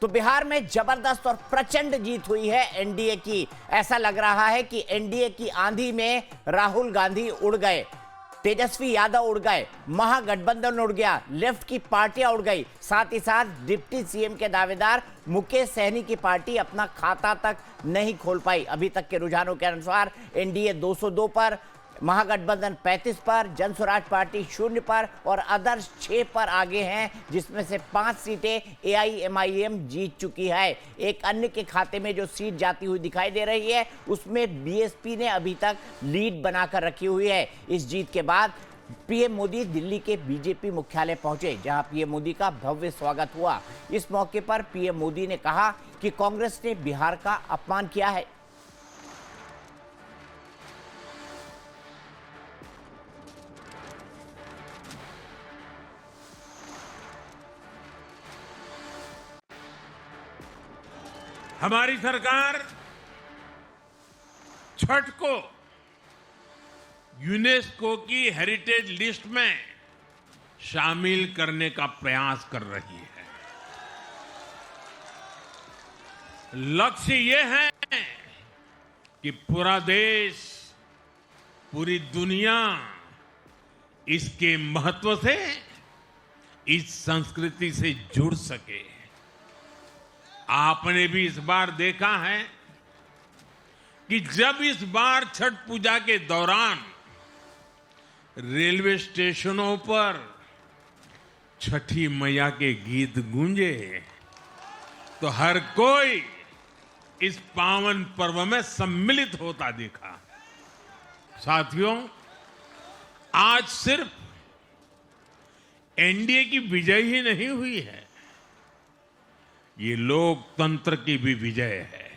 तो बिहार में जबरदस्त और प्रचंड जीत हुई है एनडीए की। ऐसा लग रहा है कि एनडीए की आंधी में राहुल गांधी उड़ गए, तेजस्वी यादव उड़ गए, महागठबंधन उड़ गया, लेफ्ट की पार्टियां उड़ गई। साथ ही साथ डिप्टी सीएम के दावेदार मुकेश सहनी की पार्टी अपना खाता तक नहीं खोल पाई। अभी तक के रुझानों के अनुसार एनडीए 202 पर, महागठबंधन 35 पर, जन स्वराज पार्टी 0 पर और अदर्स 6 पर आगे हैं, जिसमें से 5 सीटें एआईएमआईएम जीत चुकी है। एक अन्य के खाते में जो सीट जाती हुई दिखाई दे रही है, उसमें बीएसपी ने अभी तक लीड बनाकर रखी हुई है। इस जीत के बाद पीएम मोदी दिल्ली के बीजेपी मुख्यालय पहुंचे, जहां पीएम मोदी का भव्य स्वागत हुआ। इस मौके पर पीएम मोदी ने कहा कि कांग्रेस ने बिहार का अपमान किया है। हमारी सरकार छठ को यूनेस्को की हेरिटेज लिस्ट में शामिल करने का प्रयास कर रही है। लक्ष्य ये है कि पूरा देश, पूरी दुनिया इसके महत्व से, इस संस्कृति से जुड़ सके। आपने भी इस बार देखा है कि जब इस बार छठ पूजा के दौरान रेलवे स्टेशनों पर छठी मैया के गीत गूंजे, तो हर कोई इस पावन पर्व में सम्मिलित होता दिखा। साथियों, आज सिर्फ एनडीए की विजय ही नहीं हुई है, ये लोकतंत्र की भी विजय है।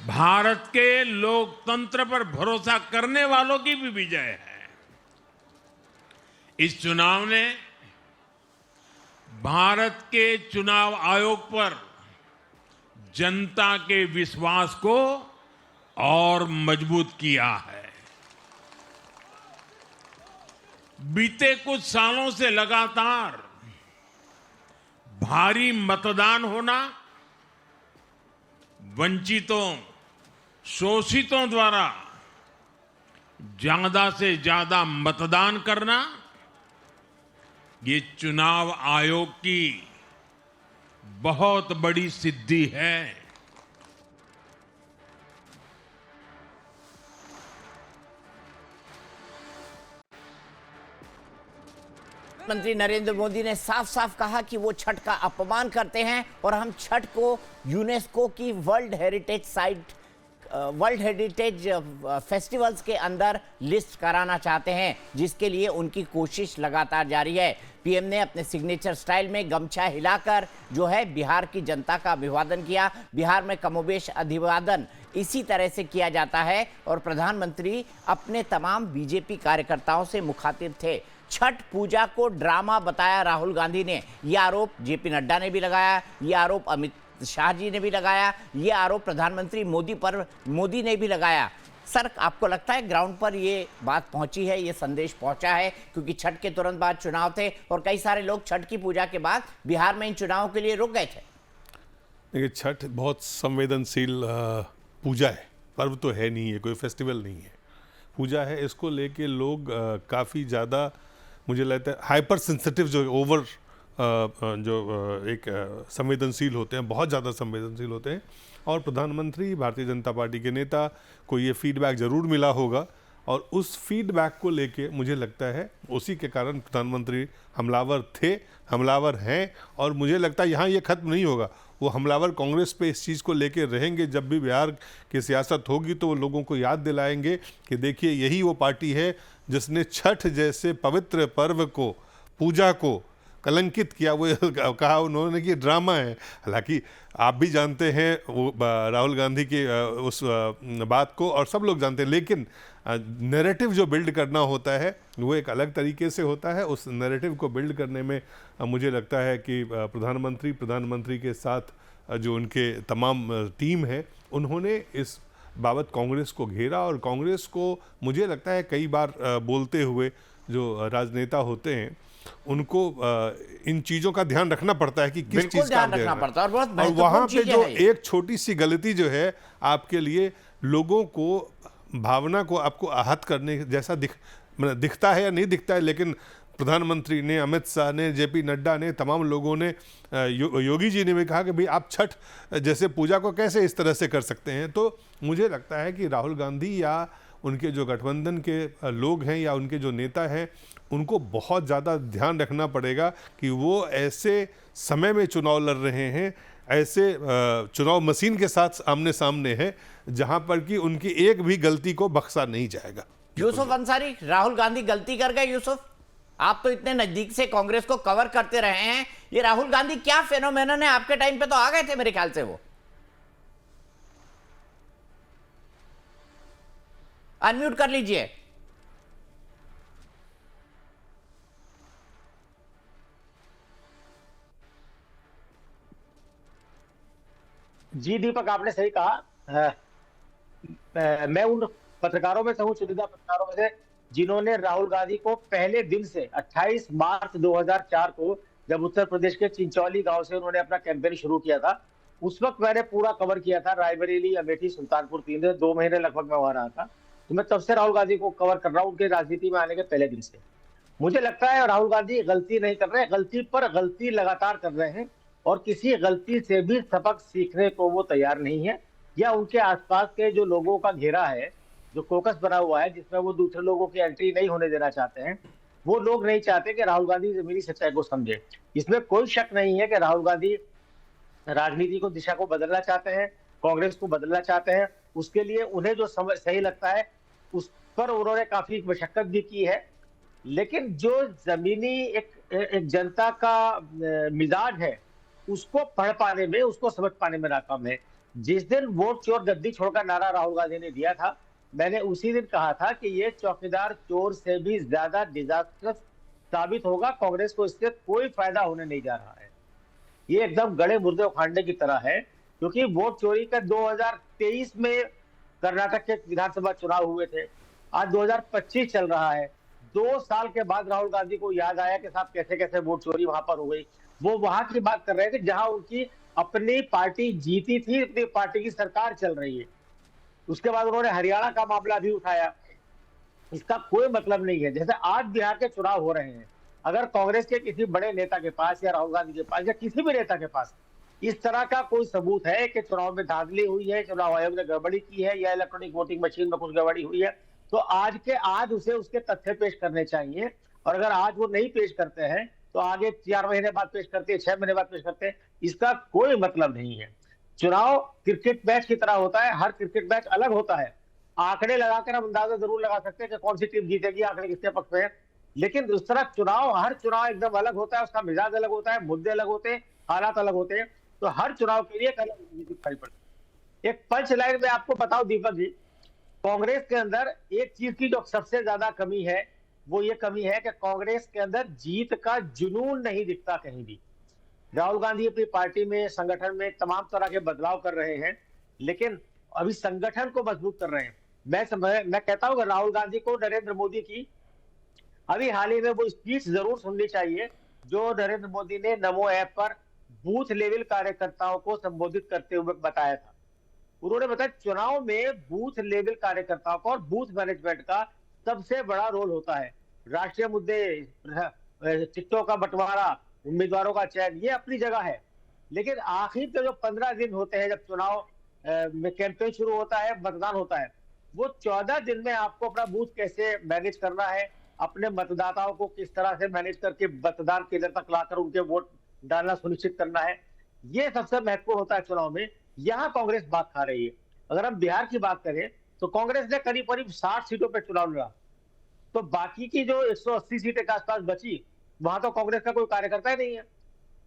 भारत के लोकतंत्र पर भरोसा करने वालों की भी विजय है। इस चुनाव ने भारत के चुनाव आयोग पर जनता के विश्वास को और मजबूत किया है। बीते कुछ सालों से लगातार भारी मतदान होना, वंचितों, शोषितों द्वारा ज्यादा से ज्यादा मतदान करना, ये चुनाव आयोग की बहुत बड़ी सिद्धि है। प्रधानमंत्री नरेंद्र मोदी ने साफ साफ कहा कि वो छठ का अपमान करते हैं और हम छठ को यूनेस्को की वर्ल्ड हेरिटेज फेस्टिवल्स के अंदर लिस्ट कराना चाहते हैं, जिसके लिए उनकी कोशिश लगातार जारी है। पीएम ने अपने सिग्नेचर स्टाइल में गमछा हिलाकर जो है बिहार की जनता का अभिवादन किया। बिहार में कमोबेश अभिवादन इसी तरह से किया जाता है और प्रधानमंत्री अपने तमाम बीजेपी कार्यकर्ताओं से मुखातिब थे। छठ पूजा को ड्रामा बताया राहुल गांधी ने, यह आरोप जेपी नड्डा ने भी लगाया, यह आरोप अमित शाह जी ने भी लगाया, यह आरोप प्रधानमंत्री मोदी ने भी लगाया। सर, आपको लगता है ग्राउंड पर ये बात पहुंची है, ये संदेश पहुंचा है? क्योंकि छठ के तुरंत बाद चुनाव थे और कई सारे लोग छठ की पूजा के बाद बिहार में इन चुनावों के लिए रुक गए थे। देखिए, छठ बहुत संवेदनशील पूजा है, पर्व तो है नहीं है, कोई फेस्टिवल नहीं है, पूजा है। इसको लेके लोग काफ़ी ज़्यादा, मुझे लगता है हाइपर सेंसिटिव, जो एक संवेदनशील होते हैं, बहुत ज़्यादा संवेदनशील होते हैं। और प्रधानमंत्री, भारतीय जनता पार्टी के नेता को ये फीडबैक ज़रूर मिला होगा और उस फीडबैक को लेके मुझे लगता है उसी के कारण प्रधानमंत्री हमलावर थे, हमलावर हैं। और मुझे लगता है यहाँ ये ख़त्म नहीं होगा, वो हमलावर कांग्रेस पे इस चीज़ को लेके रहेंगे। जब भी बिहार की सियासत होगी तो वो लोगों को याद दिलाएंगे कि देखिए, यही वो पार्टी है जिसने छठ जैसे पवित्र पर्व को, पूजा को कलंकित किया। वो कहा उन्होंने कि ड्रामा है। हालांकि आप भी जानते हैं वो राहुल गांधी की उस बात को, और सब लोग जानते हैं, लेकिन नैरेटिव जो बिल्ड करना होता है वो एक अलग तरीके से होता है। उस नैरेटिव को बिल्ड करने में मुझे लगता है कि प्रधानमंत्री के साथ जो उनके तमाम टीम है, उन्होंने इस बाबत कांग्रेस को घेरा। और कांग्रेस को मुझे लगता है कई बार बोलते हुए जो राजनेता होते हैं उनको इन चीज़ों का ध्यान रखना पड़ता है कि किस बिल्कुल चीज़ का ध्यान आप दे रखना रहे हैं। पड़ता है और बहुत और महत्वपूर्ण वहाँ पे चीज़ें जो हैं ये। एक छोटी सी गलती जो है आपके लिए लोगों को भावना को आपको आहत करने जैसा मतलब दिखता है या नहीं दिखता है, लेकिन प्रधानमंत्री ने, अमित शाह ने, जेपी नड्डा ने, तमाम लोगों ने, योगी जी ने भी कहा कि भाई आप छठ जैसे पूजा को कैसे इस तरह से कर सकते हैं। तो मुझे लगता है कि राहुल गांधी या उनके जो गठबंधन के लोग हैं या उनके जो नेता हैं, उनको बहुत ज़्यादा ध्यान रखना पड़ेगा कि वो ऐसे समय में चुनाव लड़ रहे हैं, ऐसे चुनाव मशीन के साथ आमने सामने है जहां पर कि उनकी एक भी गलती को बख्शा नहीं जाएगा। यूसुफ अंसारी, राहुल गांधी गलती कर गए। यूसुफ, आप तो इतने नजदीक से कांग्रेस को कवर करते रहे हैं, ये राहुल गांधी क्या फेनोमेनन है? आपके टाइम पे तो आ गए थे मेरे ख्याल से। वो अनम्यूट कर लीजिए। जी दीपक, आपने सही कहा। मैं उन पत्रकारों में से हूँ, चुनिंदा पत्रकारों में से, जिन्होंने राहुल गांधी को पहले दिन से 28 मार्च 2004 को, जब उत्तर प्रदेश के चिंचौली गांव से उन्होंने अपना कैंपेन शुरू किया था, उस वक्त मैंने पूरा कवर किया था। रायबरेली, अमेठी, सुल्तानपुर, 2 महीने लगभग मैं वहां रहा था। तो मैं तब से राहुल गांधी को कवर कर रहा हूँ, उनके राजनीति में आने के पहले दिन से। मुझे लगता है राहुल गांधी गलती नहीं कर रहे हैं, गलती पर गलती लगातार कर रहे हैं और किसी गलती से भी सबक सीखने को वो तैयार नहीं है, या उनके आसपास के जो लोगों का घेरा है, जो कोकस बना हुआ है, जिसमें वो दूसरे लोगों की एंट्री नहीं होने देना चाहते हैं, वो लोग नहीं चाहते कि राहुल गांधी जमीनी सच्चाई को समझे। इसमें कोई शक नहीं है कि राहुल गांधी राजनीति को, दिशा को बदलना चाहते हैं, कांग्रेस को बदलना चाहते हैं। उसके लिए उन्हें जो सही लगता है उस पर उन्होंने काफी मशक्कत भी की है, लेकिन जो जमीनी एक जनता का मिजाज है, उसको पढ़ पाने में, उसको समझ पाने में नाकाम है। जिस दिन वोट चोर गद्दी छोड़कर नारा राहुल गांधी ने दिया था, मैंने उसी दिन कहा था कि ये चौकीदार चोर से भी ज्यादा डिजास्टर्स साबित होगा। कांग्रेस को इससे कोई फायदा होने नहीं जा रहा है। ये एकदम गड़े मुर्दे उखाड़ने की तरह है, क्योंकि वोट चोरी का 2023 में कर्नाटक के विधानसभा चुनाव हुए थे, आज 2025 चल रहा है। 2 साल के बाद राहुल गांधी को याद आया कि साहब कैसे कैसे वोट चोरी वहां पर हो गई। वो वहां की बात कर रहे थे जहां उनकी अपनी पार्टी जीती थी, अपनी पार्टी की सरकार चल रही है। उसके बाद उन्होंने हरियाणा का मामला भी उठाया। इसका कोई मतलब नहीं है। जैसे आज बिहार के चुनाव हो रहे हैं, अगर कांग्रेस के किसी बड़े नेता के पास या राहुल गांधी के पास या किसी भी नेता के पास इस तरह का कोई सबूत है कि चुनाव में धांधली हुई है, चुनाव आयोग ने गड़बड़ी की है या इलेक्ट्रॉनिक वोटिंग मशीन में कुछ गड़बड़ी हुई है, तो आज के आज उसे उसके तथ्य पेश करने चाहिए। और अगर आज वो नहीं पेश करते हैं तो आगे 4 महीने बाद पेश करते हैं, 6 महीने बाद पेश करते हैं। इसका कोई मतलब नहीं है। चुनाव क्रिकेट मैच की तरह होता है, हर क्रिकेट मैच अलग होता है। आंकड़े लगाकर हम अंदाजा जरूर लगा सकते हैं कि कौन सी टीम जीतेगी, आंकड़े किसके पक्ष में है, लेकिन उस तरह चुनाव, हर चुनाव एकदम अलग होता है, उसका मिजाज अलग होता है, मुद्दे अलग होते हैं, हालात अलग होते हैं। तो हर चुनाव के लिए एक अलग रणनीति दिखाई पड़ती है। एक पंच लाइन में आपको बताओ दीपक जी, कांग्रेस के अंदर एक चीज की जो सबसे ज्यादा कमी है, वो ये कमी है कि कांग्रेस के अंदर जीत का जुनून नहीं दिखता कहीं भी। राहुल गांधी अपनी पार्टी में, संगठन में तमाम तरह के बदलाव कर रहे हैं, लेकिन अभी संगठन को मजबूत कर रहे हैं। मैं कहता हूं कि राहुल गांधी को नरेंद्र मोदी की अभी हाल ही में वो स्पीच जरूर सुननी चाहिए जो नरेंद्र मोदी ने नमो ऐप पर बूथ लेवल कार्यकर्ताओं को संबोधित करते हुए बताया था। उन्होंने बताया चुनाव में बूथ लेवल कार्यकर्ताओं का और बूथ मैनेजमेंट का सबसे बड़ा रोल होता है। राष्ट्रीय मुद्दे, टिकटों का बंटवारा, उम्मीदवारों का चयन, ये अपनी जगह है, लेकिन आखिर के जो 15 दिन होते हैं जब चुनाव में कैंपेन शुरू होता है, मतदान होता है, वो 14 दिन में आपको अपना बूथ कैसे मैनेज करना है, अपने मतदाताओं को किस तरह से मैनेज करके मतदान केंद्र तक लाकर उनके वोट डालना सुनिश्चित करना है, ये सबसे महत्वपूर्ण होता है चुनाव में। यहाँ कांग्रेस बात खा रही है। अगर हम बिहार की बात करें तो कांग्रेस ने करीब करीब 60 सीटों पर चुनाव लड़ा, तो बाकी की जो 180 सीटें के आसपास बची, वहां तो कांग्रेस का कोई कार्यकर्ता ही नहीं है।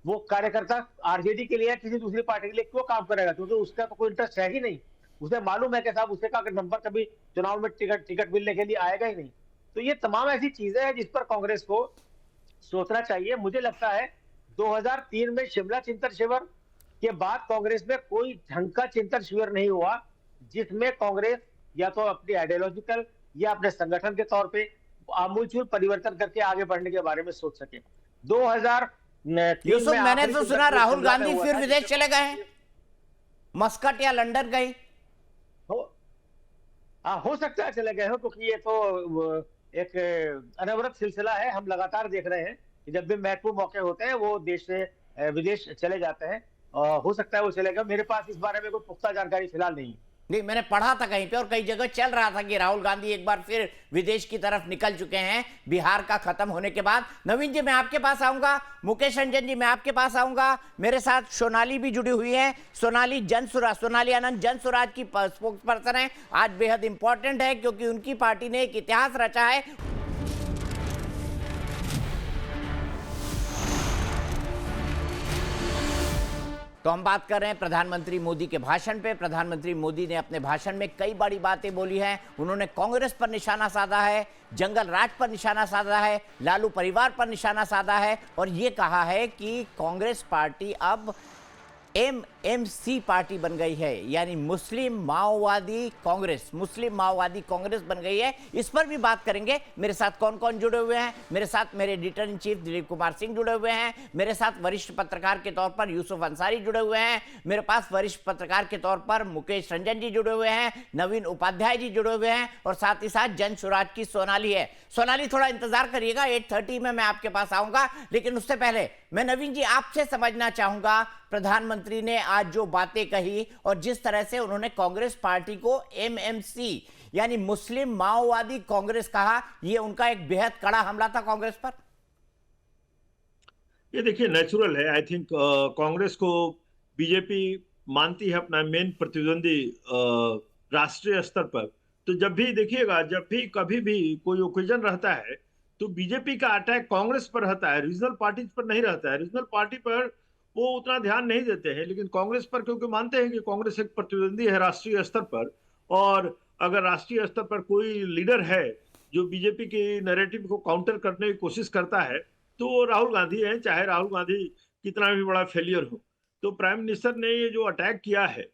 वो कार्यकर्ता आरजेडी के लिए, किसी दूसरी पार्टी के लिए क्यों काम करेगा, क्योंकि उसका तो कोई इंटरेस्ट है ही नहीं। उसे मालूम है कि साहब उससे का नंबर कभी चुनाव में टिकट मिलने के लिए आएगा ही नहीं। तो ये तमाम ऐसी चीजें हैं जिस पर कांग्रेस को सोचना चाहिए। मुझे लगता है 2003 में शिमला चिंतन शिविर के बाद कांग्रेस में कोई ढंग का चिंतन शिविर नहीं हुआ जिसमें कांग्रेस या तो अपनी आइडियोलॉजिकल या अपने संगठन के तौर पे आमूलचूल परिवर्तन करके आगे बढ़ने के बारे में सोच सके। 2003 यूसुफ, में मैंने आखिरी तो शिखर सुना सम्मेलन राहुल शिमला में गांधी हुआ फिर था, विदेश जिसमें चले गए हैं, मस्कट या लंदन गए। हो सकता है चले गए हो, क्योंकि ये तो एक अनवरत सिलसिला है। हम लगातार देख रहे हैं कि जब भी महत्वपूर्ण मौके होते हैं वो देश से विदेश चले जाते हैं। हो सकता है वो चले गए। मेरे पास इस बारे में कोई पुख्ता जानकारी फिलहाल नहीं है। नहीं, मैंने पढ़ा था कहीं पे और कई जगह चल रहा था कि राहुल गांधी एक बार फिर विदेश की तरफ निकल चुके हैं बिहार का खत्म होने के बाद। नवीन जी, मैं आपके पास आऊंगा, मुकेश रंजन जी मैं आपके पास आऊंगा। मेरे साथ सोनाली भी जुड़ी हुई है, सोनाली जनसुराज, सोनाली आनंद जनसुराज की स्पोक्स पर्सन है। आज बेहद इंपॉर्टेंट है क्योंकि उनकी पार्टी ने एक इतिहास रचा है। तो हम बात कर रहे हैं प्रधानमंत्री मोदी के भाषण पे। प्रधानमंत्री मोदी ने अपने भाषण में कई बड़ी बातें बोली हैं। उन्होंने कांग्रेस पर निशाना साधा है, जंगल राज पर निशाना साधा है, लालू परिवार पर निशाना साधा है और ये कहा है कि कांग्रेस पार्टी अब एमएमसी पार्टी बन गई है, यानी मुस्लिम माओवादी कांग्रेस, मुस्लिम माओवादी कांग्रेस बन गई है। इस पर भी बात करेंगे। मेरे साथ कौन कौन जुड़े हुए हैं? मेरे साथ मेरे editor in chief Dilip Kumar Singh जुड़े हुए हैं। मेरे साथ वरिष्ठ पत्रकार के तौर पर यूसुफ अंसारी जुड़े हुए हैं। मेरे पास वरिष्ठ पत्रकार के तौर पर मुकेश रंजन जी जुड़े हुए हैं, नवीन उपाध्याय जी जुड़े हुए हैं और साथ ही साथ जन सुराज की सोनाली है। सोनाली, थोड़ा इंतजार करिएगा, 8:30 में मैं आपके पास आऊंगा। लेकिन उससे पहले मैं नवीन जी आपसे समझना चाहूंगा, प्रधानमंत्री ने आज जो बातें कही और जिस तरह से उन्होंने कांग्रेस पार्टी को एमएमसी यानी मुस्लिम माओवादी कांग्रेस कहा, यह उनका एक बेहद कड़ा हमला था कांग्रेस पर। ये देखिए, नेचुरल है। आई थिंक कांग्रेस को बीजेपी मानती है अपना मेन प्रतिद्वंदी राष्ट्रीय स्तर पर। तो जब भी देखिएगा, जब भी कभी भी कोई ओकेजन रहता है तो बीजेपी का अटैक कांग्रेस पर रहता है, रीजनल पार्टीज पर नहीं रहता है। रीजनल पार्टी पर वो उतना ध्यान नहीं देते हैं, लेकिन कांग्रेस पर क्योंकि मानते हैं कि कांग्रेस एक प्रतिद्वंदी है राष्ट्रीय स्तर पर, और अगर राष्ट्रीय स्तर पर कोई लीडर है जो बीजेपी की नैरेटिव को काउंटर करने की कोशिश करता है तो वो राहुल गांधी है, चाहे राहुल गांधी कितना भी बड़ा फेलियर हो। तो प्राइम मिनिस्टर ने ये जो अटैक किया है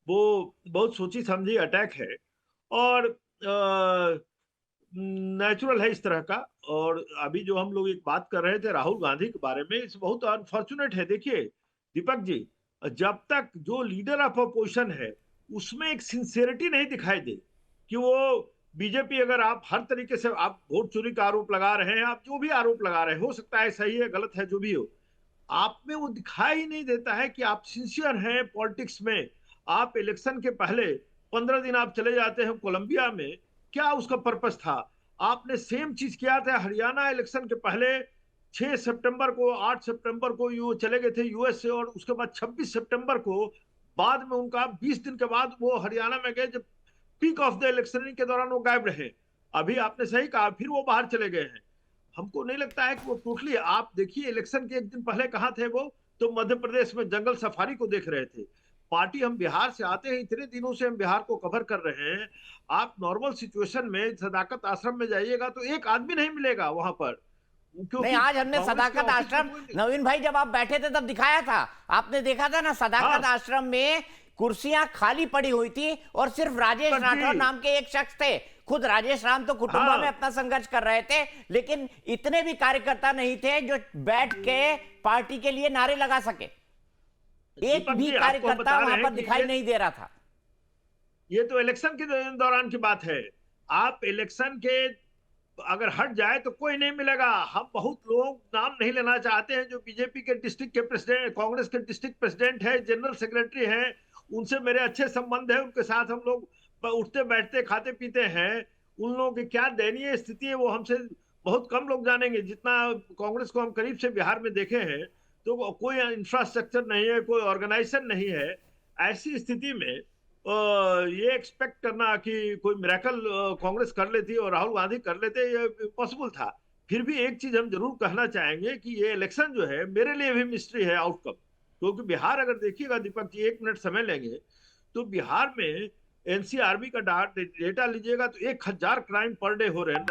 वो बहुत सोची समझी अटैक है और नेचुरल है इस तरह का। और अभी जो हम लोग एक बात कर रहे थे राहुल गांधी के बारे में, इस बहुत अनफॉर्चुनेट है। देखिए दीपक जी, जब तक जो लीडर ऑफ अपोजिशन है उसमें एक सिंसियरिटी नहीं दिखाई दे कि वो बीजेपी, अगर आप हर तरीके से आप वोट चोरी का आरोप लगा रहे हैं, आप जो भी आरोप लगा रहे हैं, हो सकता है सही है गलत है जो भी हो, आप में वो दिखाई ही नहीं देता है कि आप सिंसियर हैं पॉलिटिक्स में। आप इलेक्शन के पहले 15 दिन आप चले जाते हैं कोलंबिया में, क्या उसका पर्पस था? आपने सेम चीज किया था हरियाणा इलेक्शन के पहले 6 सितंबर को, 8 सितंबर को यू चले गए थे यूएस से, और उसके बाद 26 सितंबर को बाद में उनका 20 दिन के बाद वो हरियाणा में गए, जब पीक ऑफ द इलेक्शन के दौरान वो गायब रहे। अभी आपने सही कहा, फिर वो बाहर चले गए हैं। हमको नहीं लगता है कि वो टोटली, आप देखिए इलेक्शन के एक दिन पहले कहाँ थे वो, तो मध्य प्रदेश में जंगल सफारी को देख रहे थे। पार्टी, हम बिहार से आते हैं, इतने दिनों से हम बिहार को कवर कर रहे हैं। आप नॉर्मल सिचुएशन में सदाकत आश्रम में जाइएगा तो एक आदमी नहीं मिलेगा वहां पर। नहीं, आज हमने सदाकत आश्रम, नवीन भाई जब आप बैठे थे तब दिखाया था, आपने देखा था ना, सदाकत आश्रम में कुर्सियां खाली पड़ी हुई थी और सिर्फ राजेश राठौर नाम के एक शख्स थे। खुद राजेश राम तो कुटुंबा में अपना संघर्ष कर रहे थे, लेकिन इतने भी कार्यकर्ता नहीं थे जो बैठ के पार्टी के लिए नारे लगा सके। एक भी कार्यकर्ता वहां पर दिखाई नहीं दे रहा था। ये तो इलेक्शन के दौरान की बात है। आप इलेक्शन के अगर हट जाए तो कोई नहीं मिलेगा। हम बहुत लोग नाम नहीं लेना चाहते हैं जो बीजेपी के डिस्ट्रिक्ट के प्रेसिडेंट, कांग्रेस के डिस्ट्रिक्ट प्रेसिडेंट है, जनरल सेक्रेटरी हैं, उनसे मेरे अच्छे संबंध है, उनके साथ हम लोग उठते बैठते खाते पीते हैं। उन लोगों की क्या दयनीय स्थिति है वो हमसे बहुत कम लोग जानेंगे। जितना कांग्रेस को हम करीब से बिहार में देखे हैं तो कोई इंफ्रास्ट्रक्चर नहीं है, कोई ऑर्गेनाइजेशन नहीं है। ऐसी स्थिति में ये एक्सपेक्ट करना कि कोई मिरेकल कांग्रेस कर लेती और राहुल गांधी कर लेते, ये पॉसिबल था। फिर भी एक चीज हम जरूर कहना चाहेंगे कि ये इलेक्शन जो है मेरे लिए भी मिस्ट्री है आउटकम। क्योंकि बिहार, अगर देखिएगा दीपक जी, 1 मिनट समय लेंगे तो बिहार में एनसीआरबी का डेटा लीजिएगा तो 1000 क्राइम पर डे हो रहे हैं,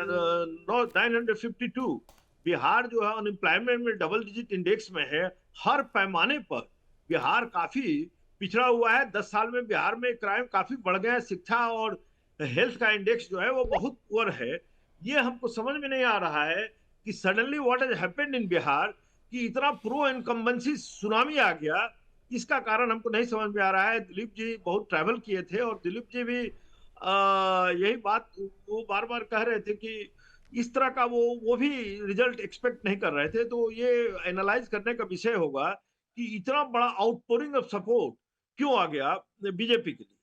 952। बिहार जो है अनएम्प्लॉयमेंट में डबल डिजिट इंडेक्स में है। हर पैमाने पर बिहार काफी पिछड़ा हुआ है। 10 साल में बिहार में क्राइम काफी बढ़ गया है। शिक्षा और हेल्थ का इंडेक्स जो है वो बहुत पुअर है। ये हमको समझ में नहीं आ रहा है कि suddenly what has happened in Bihar कि इतना प्रो इनकम्बेंसी सुनामी आ गया। इसका कारण हमको नहीं समझ में आ रहा है। दिलीप जी बहुत ट्रैवल किए थे और दिलीप जी भी यही बात वो बार बार कह रहे थे कि इस तरह का वो भी रिजल्ट एक्सपेक्ट नहीं कर रहे थे। तो ये एनालाइज करने का विषय होगा कि इतना बड़ा आउटपोरिंग ऑफ सपोर्ट क्यों आ गया बीजेपी के लिए।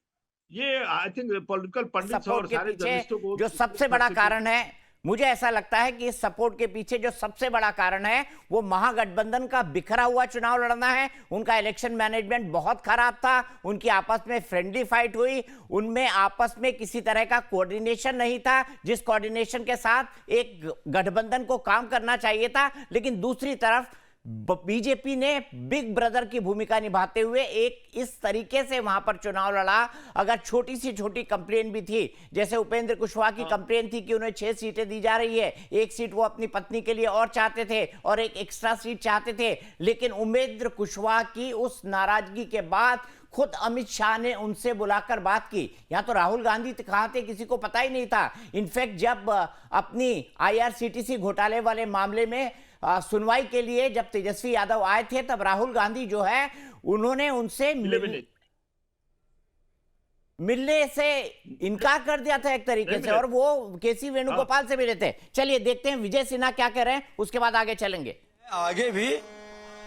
ये आई थिंक पॉलिटिकल पंडित्स और सपोर्ट के सारे पीछे जर्नलिस्टों को जो सबसे बड़ा कारण है, मुझे ऐसा लगता है कि इस सपोर्ट के पीछे जो सबसे बड़ा कारण है वो महागठबंधन का बिखरा हुआ चुनाव लड़ना है। उनका इलेक्शन मैनेजमेंट बहुत खराब था, उनकी आपस में फ्रेंडली फाइट हुई, उनमें आपस में किसी तरह का कोऑर्डिनेशन नहीं था जिस कोऑर्डिनेशन के साथ एक गठबंधन को काम करना चाहिए था। लेकिन दूसरी तरफ बीजेपी ने बिग ब्रदर की भूमिका निभाते हुए एक इस तरीके से वहां पर चुनाव लड़ा। अगर छोटी सी छोटी कंप्लेन भी थी, जैसे उपेंद्र कुशवाहा की कंप्लेन थी कि उन्हें 6 सीटें दी जा रही है, 1 सीट वो अपनी पत्नी के लिए और चाहते थे और एक एक्स्ट्रा सीट चाहते थे, लेकिन उपेंद्र कुशवाहा की उस नाराजगी के बाद खुद अमित शाह ने उनसे बुलाकर बात की। यहां तो राहुल गांधी कहां थे किसी को पता ही नहीं था। इनफैक्ट जब अपनी IRCTC घोटाले वाले मामले में सुनवाई के लिए जब तेजस्वी यादव आए थे, तब राहुल गांधी जो है उन्होंने उनसे मिलने से इनकार कर दिया था एक तरीके से, और वो केसी वेणुगोपाल से मिले थे। चलिए देखते हैं विजय सिन्हा क्या कह रहे हैं, उसके बाद आगे चलेंगे। आगे भी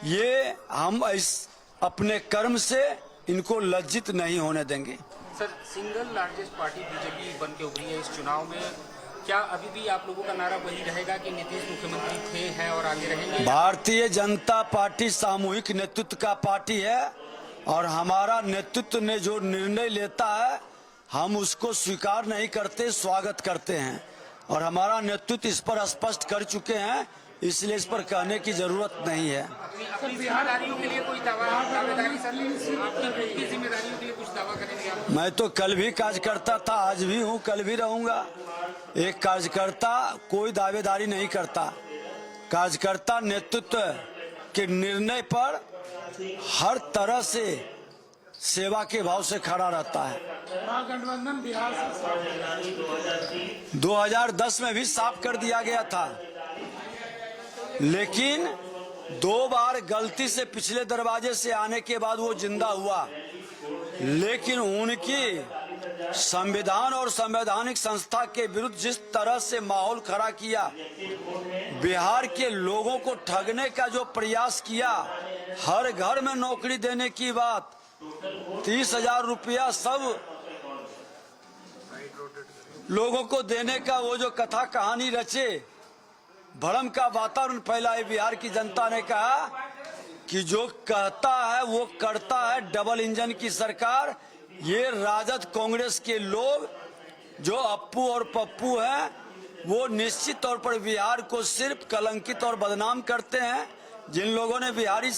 ये हम इस अपने कर्म से इनको लज्जित नहीं होने देंगे। Sir, single largest party BJP बन के उभरी है इस चुनाव में, क्या अभी भी आप लोगों का नारा वही रहेगा कि नीतीश मुख्यमंत्री थे, हैं और आगे रहेंगे? भारतीय जनता पार्टी सामूहिक नेतृत्व का पार्टी है और हमारा नेतृत्व ने जो निर्णय लेता है हम उसको स्वीकार नहीं करते, स्वागत करते हैं और हमारा नेतृत्व इस पर स्पष्ट कर चुके हैं, इसलिए इस पर कहने की जरूरत नहीं है। अपनी जिम्मेदारियों के लिए कोई दावेदारी सर, आपकी खुद की जिम्मेदारियों के लिए कुछ दावा करेंगे आप? मैं तो कल भी कार्यकर्ता था, आज भी हूँ, कल भी रहूंगा। एक कार्यकर्ता कोई दावेदारी नहीं करता, कार्यकर्ता नेतृत्व के निर्णय पर हर तरह से सेवा के भाव से खड़ा रहता है। महागठबंधन बिहार से 2010 में भी साफ कर दिया गया था, लेकिन 2 बार गलती से पिछले दरवाजे से आने के बाद वो जिंदा हुआ। लेकिन उनकी संविधान और संवैधानिक संस्था के विरुद्ध जिस तरह से माहौल खड़ा किया, बिहार के लोगों को ठगने का जो प्रयास किया, हर घर में नौकरी देने की बात, 30,000 रुपया सब लोगों को देने का वो जो कथा कहानी रचे, भ्रम का वातावरण फैलाए। बिहार की जनता ने कहा कि जो कहता है वो करता है, डबल इंजन की सरकार। ये राजद कांग्रेस के लोग जो अप्पू और पप्पू हैं, वो निश्चित तौर पर बिहार को सिर्फ कलंकित और बदनाम करते हैं। जिन लोगों ने बिहारी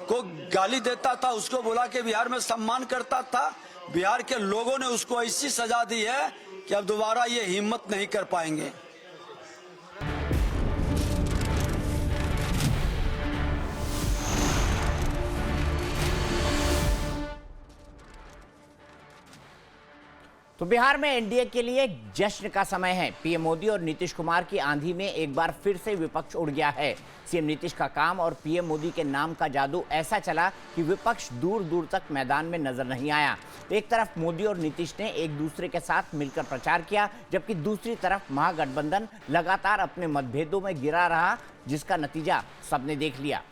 को गाली देता था उसको बुला के बिहार में सम्मान करता था, बिहार के लोगों ने उसको ऐसी सजा दी है कि अब दोबारा ये हिम्मत नहीं कर पाएंगे। तो बिहार में एनडीए के लिए जश्न का समय है। पीएम मोदी और नीतीश कुमार की आंधी में एक बार फिर से विपक्ष उड़ गया है। सीएम नीतीश का काम और पीएम मोदी के नाम का जादू ऐसा चला कि विपक्ष दूर दूर तक मैदान में नजर नहीं आया। एक तरफ मोदी और नीतीश ने एक दूसरे के साथ मिलकर प्रचार किया, जबकि दूसरी तरफ महागठबंधन लगातार अपने मतभेदों में गिरा रहा, जिसका नतीजा सबने देख लिया।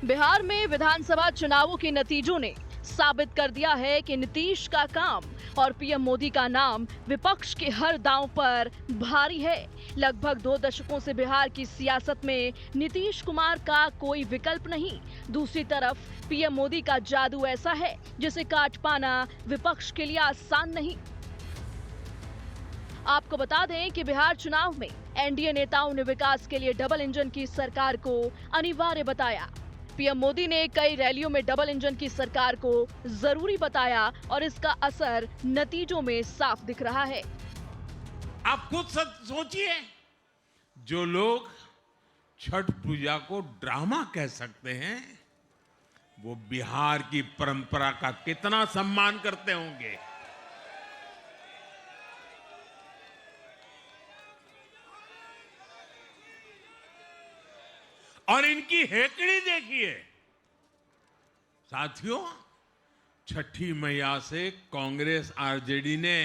बिहार में विधानसभा चुनावों के नतीजों ने साबित कर दिया है कि नीतीश का काम और पीएम मोदी का नाम विपक्ष के हर दांव पर भारी है। लगभग 2 दशकों से बिहार की सियासत में नीतीश कुमार का कोई विकल्प नहीं। दूसरी तरफ पीएम मोदी का जादू ऐसा है जिसे काट पाना विपक्ष के लिए आसान नहीं। आपको बता दें कि बिहार चुनाव में एनडीए नेताओं ने विकास के लिए डबल इंजन की सरकार को अनिवार्य बताया। पीएम मोदी ने कई रैलियों में डबल इंजन की सरकार को जरूरी बताया और इसका असर नतीजों में साफ दिख रहा है। आप खुद सोचिए, जो लोग छठ पूजा को ड्रामा कह सकते हैं, वो बिहार की परंपरा का कितना सम्मान करते होंगे। और इनकी हेकड़ी देखिए साथियों, छठी मैया से कांग्रेस आरजेडी ने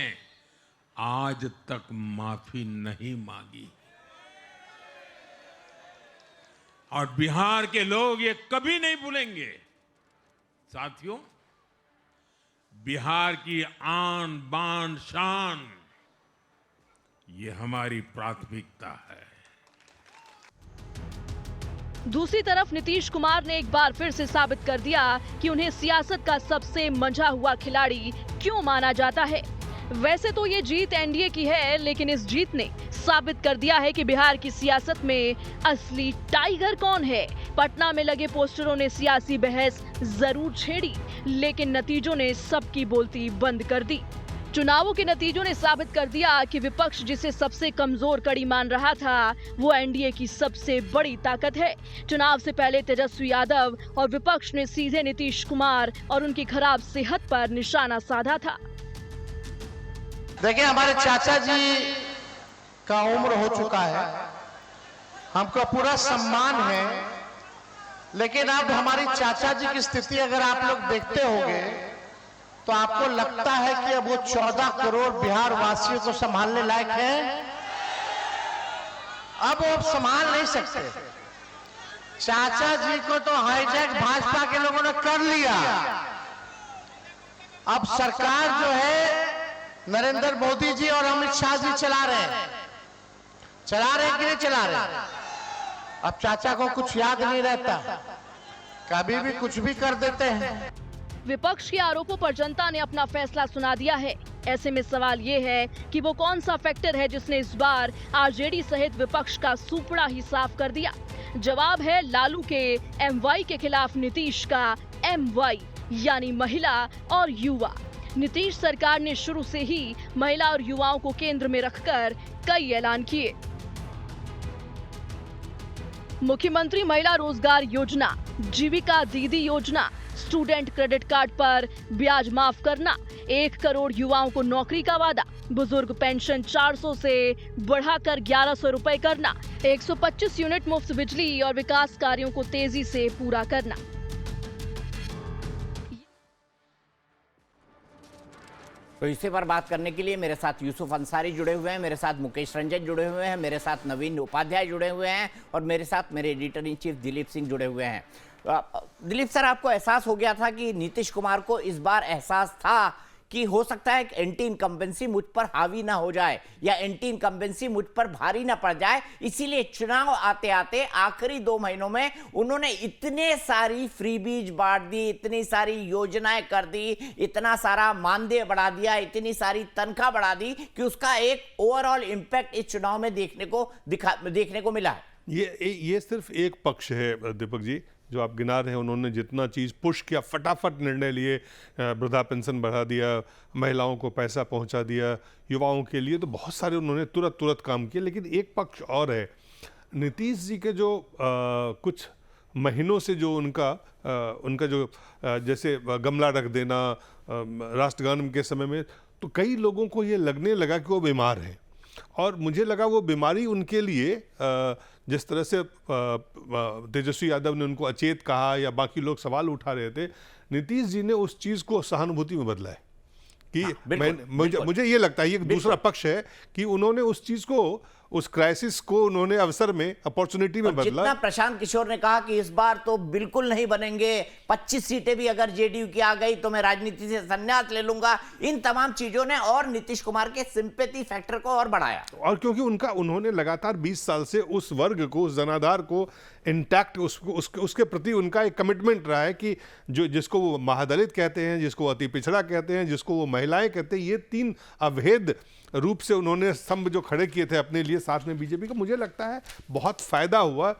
आज तक माफी नहीं मांगी और बिहार के लोग ये कभी नहीं भूलेंगे। साथियों, बिहार की आन बान शान ये हमारी प्राथमिकता है। दूसरी तरफ नीतीश कुमार ने एक बार फिर से साबित कर दिया कि उन्हें सियासत का सबसे मंझा हुआ खिलाड़ी क्यों माना जाता है। वैसे तो ये जीत एनडीए की है, लेकिन इस जीत ने साबित कर दिया है कि बिहार की सियासत में असली टाइगर कौन है। पटना में लगे पोस्टरों ने सियासी बहस जरूर छेड़ी, लेकिन नतीजों ने सबकी बोलती बंद कर दी। चुनावों के नतीजों ने साबित कर दिया कि विपक्ष जिसे सबसे कमजोर कड़ी मान रहा था, वो एनडीए की सबसे बड़ी ताकत है। चुनाव से पहले तेजस्वी यादव और विपक्ष ने सीधे नीतीश कुमार और उनकी खराब सेहत पर निशाना साधा था। देखिए, हमारे चाचा जी का उम्र हो चुका है, हमको पूरा सम्मान है, लेकिन अब हमारी चाचा जी की स्थिति अगर आप लोग देखते होंगे तो आपको लगता है कि अब वो 14 करोड़ बिहार वासियों को संभालने लायक है। अब वो संभाल नहीं सकते। चाचा जी को तो हाईजैक भाजपा के लोगों ने कर लिया। अब सरकार जो है नरेंद्र मोदी जी और अमित शाह जी चला रहे हैं कि नहीं चला रहे। अब चाचा को कुछ याद नहीं रहता, कभी भी कुछ भी कर देते हैं। विपक्ष के आरोपों पर जनता ने अपना फैसला सुना दिया है। ऐसे में सवाल ये है कि वो कौन सा फैक्टर है जिसने इस बार आरजेडी सहित विपक्ष का सूपड़ा ही साफ कर दिया। जवाब है लालू के एमवाई के खिलाफ नीतीश का एमवाई, यानी महिला और युवा। नीतीश सरकार ने शुरू से ही महिला और युवाओं को केंद्र में रखकर कई ऐलान किए। मुख्यमंत्री महिला रोजगार योजना, जीविका दीदी योजना, स्टूडेंट क्रेडिट कार्ड पर ब्याज माफ करना, 1 करोड़ युवाओं को नौकरी का वादा, बुजुर्ग पेंशन 400 से बढ़ाकर 1100 रुपए करना, 125 यूनिट मुफ्त बिजली और विकास कार्यों को तेजी से पूरा करना। तो इसी पर बात करने के लिए मेरे साथ यूसुफ अंसारी जुड़े हुए हैं, मेरे साथ मुकेश रंजन जुड़े हुए हैं, मेरे साथ नवीन उपाध्याय जुड़े हुए हैं और मेरे साथ मेरे editor in chief Dilip Singh जुड़े हुए हैं। दिलीप सर, आपको एहसास हो गया था कि नीतीश कुमार को इस बार एहसास था कि हो सकता है कि एंटी इनकम्बेंसी मुझ पर हावी ना हो जाए या एंटी इनकम्बेंसी मुझ पर भारी ना पड़ जाए, इसीलिए चुनाव आते आते आखिरी 2 महीनों में उन्होंने इतने सारी फ्रीबीज बांट दी, इतनी सारी योजनाएं कर दी, इतना सारा मानदेय बढ़ा दिया, इतनी सारी तनख्वाह बढ़ा दी कि उसका एक ओवरऑल इंपैक्ट इस चुनाव में देखने को मिला है। ये सिर्फ एक पक्ष है दीपक जी जो आप गिना रहे हैं। उन्होंने जितना चीज़ पुश किया, फटाफट निर्णय लिए, वृद्धा पेंशन बढ़ा दिया, महिलाओं को पैसा पहुंचा दिया, युवाओं के लिए तो बहुत सारे उन्होंने तुरंत काम किए। लेकिन एक पक्ष और है, नीतीश जी के जो कुछ महीनों से जो उनका जो जैसे गमला रख देना राष्ट्रगान के समय में, तो कई लोगों को ये लगने लगा कि वो बीमार हैं। और मुझे लगा वो बीमारी उनके लिए जिस तरह से तेजस्वी यादव ने उनको अचेत कहा या बाकी लोग सवाल उठा रहे थे, नीतीश जी ने उस चीज़ को सहानुभूति में बदला है कि मुझे ये लगता है ये दूसरा पक्ष है कि उन्होंने उस चीज़ को, उस क्राइसिस को उन्होंने अवसर में, अपॉर्चुनिटी में बदला। जितना प्रशांत किशोर ने कहा कि इस बार तो बिल्कुल नहीं बनेंगे, 25 सीटें भी अगर जेडीयू की आ गई तो मैं राजनीति से संन्यास ले लूंगा, इन तमाम चीजों ने और नीतीश कुमार के सिंपैथी फैक्टर को और बढ़ाया। और क्योंकि उन्होंने लगातार 20 साल से उस वर्ग को, उस जनाधार को इंटैक्ट, उसके प्रति उनका एक कमिटमेंट रहा है कि जिसको वो महादलित कहते हैं, जिसको अति पिछड़ा कहते हैं, जिसको वो महिलाएं कहते हैं, ये 3 अभेद रूप से उन्होंने स्तंभ जो खड़े किए थे अपने लिए साथ में बीजेपी का, मुझे लगता है बहुत फायदा हुआ।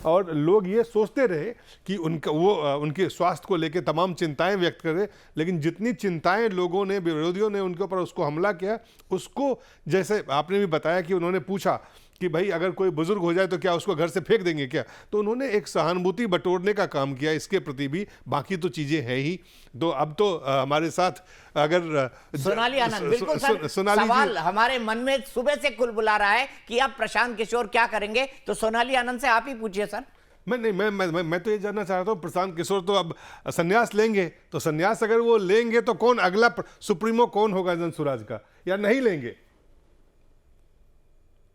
और लोग ये सोचते रहे कि उनके स्वास्थ्य को लेकर तमाम चिंताएं व्यक्त करें, लेकिन जितनी चिंताएं लोगों ने, विरोधियों ने उनके ऊपर उसको हमला किया, उसको जैसे आपने भी बताया कि उन्होंने पूछा कि भाई अगर कोई बुजुर्ग हो जाए तो क्या उसको घर से फेंक देंगे क्या? तो उन्होंने एक सहानुभूति बटोरने का काम किया इसके प्रति भी। बाकी तो चीजें हैं ही। तो अब तो हमारे साथ अगर सोनाली आनंद, बिल्कुल सर, सोनाली सवाल हमारे मन में सुबह से कुलबुला रहा है कि अब प्रशांत किशोर क्या करेंगे, तो सोनाली आनंद से आप ही पूछिए सर। मैं तो ये जानना चाहता हूँ, प्रशांत किशोर तो अब संन्यास लेंगे, तो संन्यास अगर वो लेंगे तो कौन अगला सुप्रीमो कौन होगा जन स्वराज का, या नहीं लेंगे?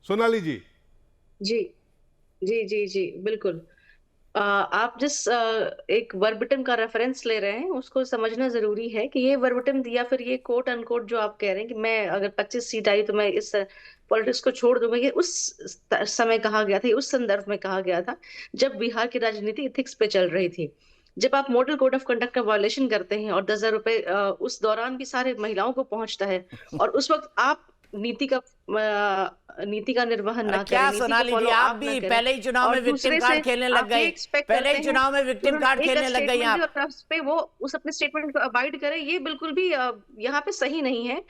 सोनाली जी। जी जी जी जी बिल्कुल। आप जिस एक वर्बटम का रेफरेंस ले रहे हैं उसको समझना जरूरी है कि ये वर्बटम या फिर ये कोट अनकोट जो आप कह रहे हैं कि मैं अगर 25 सीट आई तो मैं इस पॉलिटिक्स को छोड़ दूंगा, ये उस समय कहा गया था, उस संदर्भ में कहा गया था जब बिहार की राजनीति इथिक्स पे चल रही थी। जब आप मॉडल कोड ऑफ कंडक्ट का वायलेशन करते हैं और 10,000 रुपए उस दौरान भी सारे महिलाओं को पहुंचता है और उस वक्त आप नीति का निर्वहन ना क्या करें, सोनाली जी, आप भी पहले ही चुनाव में विक्टिम कार्ड खेलने लग गए, पहले ही चुनाव में विक्टिम कार्ड खेलने लग गई आप। पे वो उस अपने स्टेटमेंट को अवॉइड करें, ये बिल्कुल भी यहाँ पे सही नहीं है।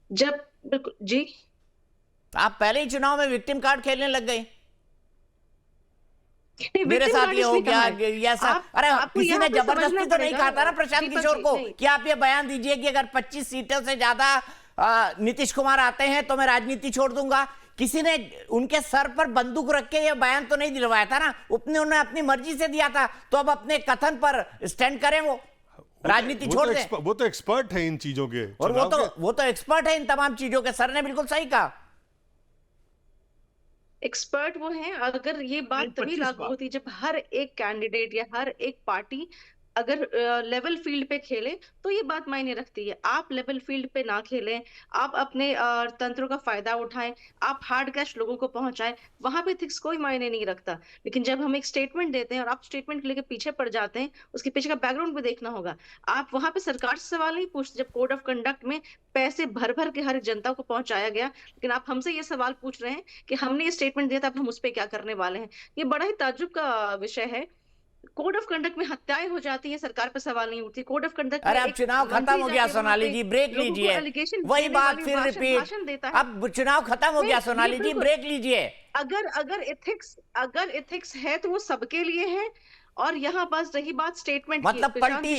जब बिल्कुल जी, आप पहले ही चुनाव में विक्टिम कार्ड खेलने लग गए। मेरे साथ ये हो गया ऐसा। अरे किसी ने जबरदस्ती तो नहीं कहा था ना प्रशांत किशोर को कि आप ये बयान दीजिए कि अगर 25 सीटों से ज्यादा नीतीश कुमार आते हैं तो मैं राजनीति छोड़ दूंगा। किसी ने उनके सर पर बंदूक रख के ये बयान तो नहीं दिलवाया था ना, उन्होंने अपनी मर्जी से दिया था। तो अब अपने कथन पर स्टैंड करें, वो राजनीति छोड़ दें। वो तो एक्सपर्ट है इन चीजों के, और वो तो एक्सपर्ट है इन तमाम चीजों के। सर ने बिल्कुल सही कहा, एक्सपर्ट वो हैं। अगर ये बात तभी लागू होती जब हर एक कैंडिडेट या हर एक पार्टी अगर लेवल फील्ड पे खेले तो ये बात मायने रखती है। आप लेवल फील्ड पे ना खेलें, आप अपने तंत्रों का फायदा उठाएं, आप हार्ड कैश लोगों को पहुंचाएं, वहां पे थिक्स कोई मायने नहीं रखता। लेकिन जब हम एक स्टेटमेंट देते हैं और आप स्टेटमेंट लेके पीछे पड़ जाते हैं, उसके पीछे का बैकग्राउंड भी देखना होगा। आप वहां पे सरकार से सवाल नहीं पूछते जब कोड ऑफ कंडक्ट में पैसे भर भर के हर जनता को पहुंचाया गया, लेकिन आप हमसे ये सवाल पूछ रहे हैं कि हमने ये स्टेटमेंट दिया था, अब हम उस पर क्या करने वाले हैं। ये बड़ा ही ताज्जुब का विषय है। कोड ऑफ कंडक्ट में हत्याएं हो जाती हैं, सरकार पर सवाल नहीं उठती। कोड ऑफ कंडक्ट, अरे अब चुनाव खत्म हो गया सोनाली जी, ब्रेक लीजिए। वही बात फिर रिपीट, अब चुनाव खत्म हो गया सोनाली जी, ब्रेक लीजिए। अगर इथिक्स है तो वो सबके लिए है। और यहाँ बस रही बात स्टेटमेंट मतलब पलटी,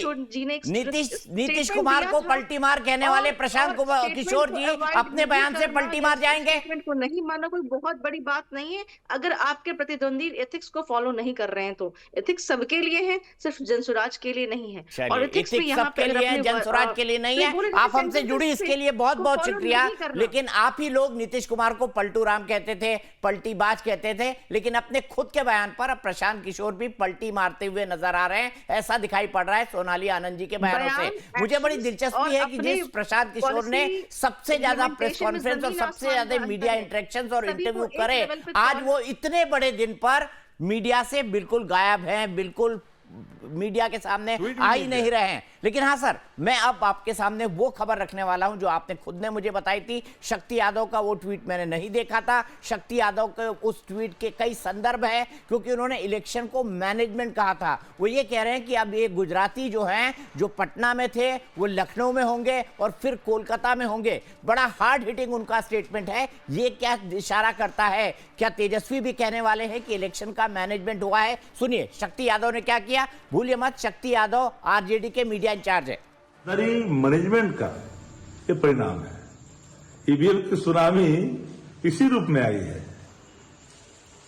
नीतीश कुमार को पलटी मार कहने वाले प्रशांत किशोर जी अपने बयान से पलटी मार जाएंगे। स्टेटमेंट को नहीं माना कोई बहुत बड़ी बात नहीं है। अगर आपके प्रतिद्वंदी एथिक्स को फॉलो नहीं कर रहे हैं तो एथिक्स सबके लिए है, सिर्फ जनसुराज के लिए नहीं है। और एथिक्स सबके लिए है, जनसुराज के लिए नहीं है। आप हमसे जुड़ी इसके लिए बहुत बहुत शुक्रिया। लेकिन आप ही लोग नीतीश कुमार को पलटू राम कहते थे, पलटीबाज कहते थे, लेकिन अपने खुद के बयान पर अब प्रशांत किशोर भी पलटी मारते हुए नजर आ रहे हैं, ऐसा दिखाई पड़ रहा है सोनाली आनंद जी के बयानों से। मुझे बड़ी दिलचस्पी है कि जिस प्रशांत किशोर ने सबसे ज्यादा प्रेस कॉन्फ्रेंस और सबसे ज्यादा मीडिया इंटरेक्शंस और इंटरव्यू करे, आज वो इतने बड़े दिन पर मीडिया से बिल्कुल गायब हैं, बिल्कुल मीडिया के सामने आ ही नहीं रहे हैं। लेकिन हाँ सर, मैं अब आपके सामने वो खबर रखने वाला हूं जो आपने खुद ने मुझे बताई थी। शक्ति यादव का वो ट्वीट मैंने नहीं देखा था। शक्ति यादव के उस ट्वीट के कई संदर्भ हैं, क्योंकि उन्होंने इलेक्शन को मैनेजमेंट कहा था। वो ये कह रहे हैं कि अब ये गुजराती जो हैं, जो पटना में थे, वो लखनऊ में होंगे और फिर कोलकाता में होंगे। बड़ा हार्ड हिटिंग उनका स्टेटमेंट है। ये क्या इशारा करता है? क्या तेजस्वी भी कहने वाले हैं कि इलेक्शन का मैनेजमेंट हुआ है? सुनिए शक्ति यादव ने क्या किया, भूलिए मत। शक्ति यादव आरजेडी के मीडिया इंचार्ज है। मैनेजमेंट का ये परिणाम है। ईवीएम की सुनामी इसी रूप में आई है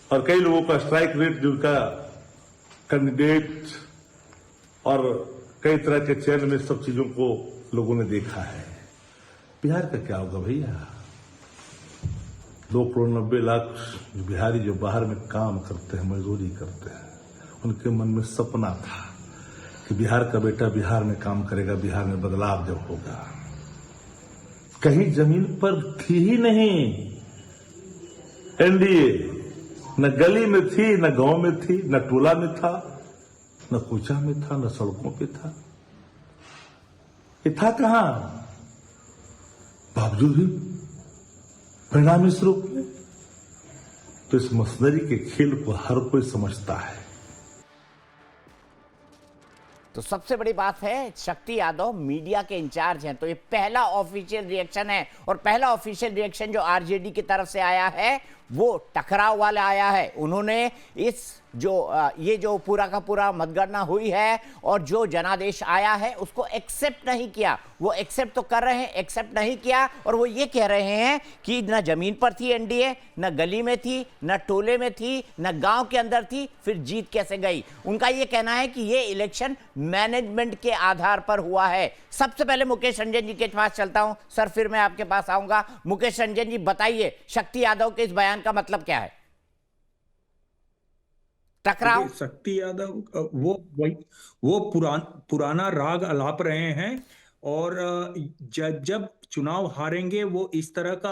और कई लोगों का स्ट्राइक रेट, जिनका कैंडिडेट और कई तरह के चयन में सब चीजों को लोगों ने देखा है। बिहार का क्या होगा भैया? 2,90,00,000 बिहारी जो बाहर में काम करते हैं, मजदूरी करते हैं, उनके मन में सपना था कि बिहार का बेटा बिहार में काम करेगा, बिहार में बदलाव जब होगा। कहीं जमीन पर थी ही नहीं एनडीए, न गली में थी, न गांव में थी, न टोला में था, न कूचा में था, न सड़कों पे था। ये था कहां? बावजूद भी परिणाम इस रूप में। तो इस मशीनरी के खेल को हर कोई समझता है। तो सबसे बड़ी बात है, शक्ति यादव मीडिया के इंचार्ज हैं, तो ये पहला ऑफिशियल रिएक्शन है। और पहला ऑफिशियल रिएक्शन जो आरजेडी की तरफ से आया है वो टकराव वाला आया है। उन्होंने इस ये जो पूरा का पूरा मतगणना हुई है और जो जनादेश आया है उसको एक्सेप्ट नहीं किया। वो एक्सेप्ट तो कर रहे हैं, एक्सेप्ट नहीं किया, और वो ये कह रहे हैं कि न जमीन पर थी एनडीए, न गली में थी, न टोले में थी, न गांव के अंदर थी, फिर जीत कैसे गई। उनका ये कहना है कि ये इलेक्शन मैनेजमेंट के आधार पर हुआ है। सबसे पहले मुकेश रंजन जी के पास चलता हूं सर, फिर मैं आपके पास आऊंगा। मुकेश रंजन जी बताइए, शक्ति यादव के इस बयान का मतलब क्या है? टकराव? शक्ति यादव वो पुराना राग अलाप रहे हैं, और जब चुनाव हारेंगे वो इस तरह का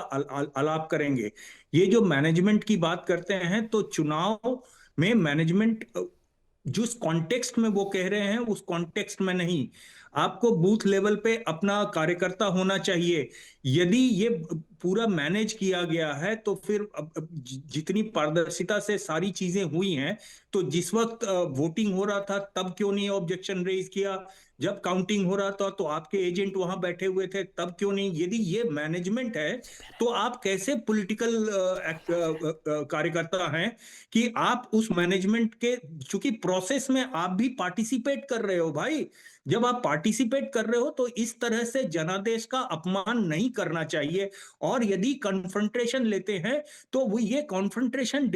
अलाप करेंगे। ये जो मैनेजमेंट की बात करते हैं, तो चुनाव में मैनेजमेंट जिस कॉन्टेक्स्ट में वो कह रहे हैं उस कॉन्टेक्स्ट में नहीं। आपको बूथ लेवल पे अपना कार्यकर्ता होना चाहिए। यदि ये पूरा मैनेज किया गया है तो फिर जितनी पारदर्शिता से सारी चीजें हुई हैं, तो जिस वक्त वोटिंग हो रहा था तब क्यों नहीं ऑब्जेक्शन रेज किया? जब काउंटिंग हो रहा था तो आपके एजेंट वहां बैठे हुए थे, तब क्यों नहीं? यदि ये मैनेजमेंट है तो आप कैसे पॉलिटिकल कार्यकर्ता हैं कि आप उस मैनेजमेंट के, चूंकि प्रोसेस में आप भी पार्टिसिपेट कर रहे हो भाई। जब आप पार्टिसिपेट कर रहे हो तो इस तरह से जनादेश का अपमान नहीं करना चाहिए। और यदि कन्फ्रंटेशन लेते हैं तो वो ये कन्फ्रंटेशन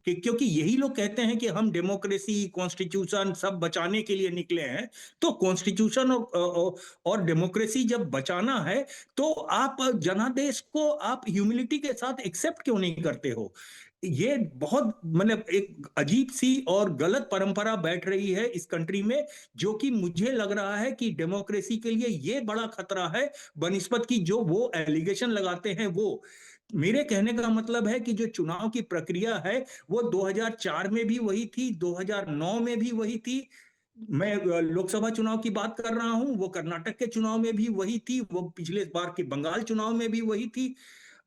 क्योंकि यही लोग कहते हैं कि हम डेमोक्रेसी, कॉन्स्टिट्यूशन सब बचाने के लिए निकले हैं, तो कॉन्स्टिट्यूशन और डेमोक्रेसी जब बचाना है तो आप जनादेश को आप ह्यूमिलिटी के साथ एक्सेप्ट क्यों नहीं करते हो? ये बहुत मतलब एक अजीब सी और गलत परंपरा बैठ रही है इस कंट्री में, जो कि मुझे लग रहा है कि डेमोक्रेसी के लिए ये बड़ा खतरा है बनिस्बत की जो वो एलिगेशन लगाते हैं। वो मेरे कहने का मतलब है कि जो चुनाव की प्रक्रिया है वो 2004 में भी वही थी, 2009 में भी वही थी। मैं लोकसभा चुनाव की बात कर रहा हूं, वो कर्नाटक के चुनाव में भी वही थी, वो पिछले बार के बंगाल चुनाव में भी वही थी,